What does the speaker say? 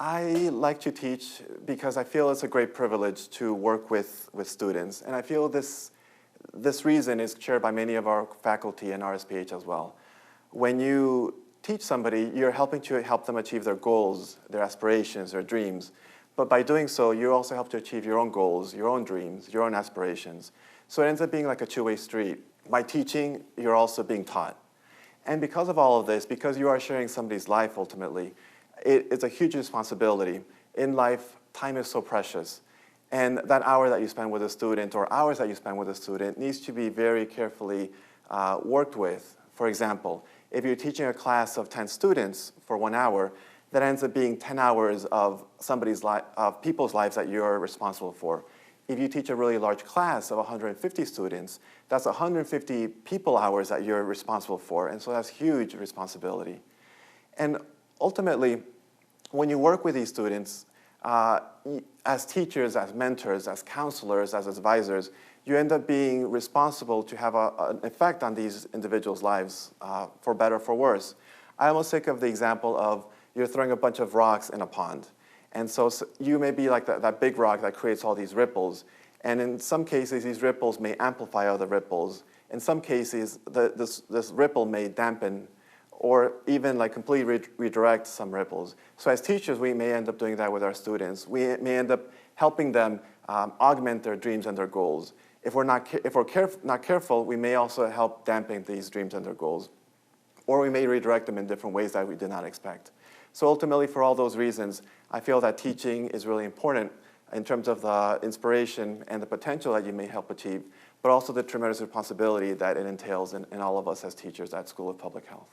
I like to teach because I feel it's a great privilege to work with students. And I feel this reason is shared by many of our faculty and RSPH as well. When you teach somebody, you're helping to help them achieve their goals, their aspirations, their dreams. But by doing so, you also help to achieve your own goals, your own dreams, your own aspirations. So it ends up being like a two-way street. By teaching, you're also being taught. And because of all of this, because you are sharing somebody's life ultimately, it's a huge responsibility. In life, time is so precious. And that hour that you spend with a student or hours that you spend with a student needs to be very carefully worked with. For example, if you're teaching a class of 10 students for 1 hour, that ends up being 10 hours of people's lives that you're responsible for. If you teach a really large class of 150 students, that's 150 people hours that you're responsible for, and so that's huge responsibility. And ultimately, when you work with these students, as teachers, as mentors, as counselors, as advisors, you end up being responsible to have an effect on these individuals' lives, for better or for worse. I almost think of the example of you're throwing a bunch of rocks in a pond. And so you may be like that big rock that creates all these ripples. And in some cases, these ripples may amplify other ripples. In some cases, this ripple may dampen or even like completely redirect some ripples. So as teachers, we may end up doing that with our students. We may end up helping them augment their dreams and their goals. If we're not careful, we may also help dampen these dreams and their goals. Or we may redirect them in different ways that we did not expect. So ultimately, for all those reasons, I feel that teaching is really important in terms of the inspiration and the potential that you may help achieve, but also the tremendous responsibility that it entails in all of us as teachers at School of Public Health.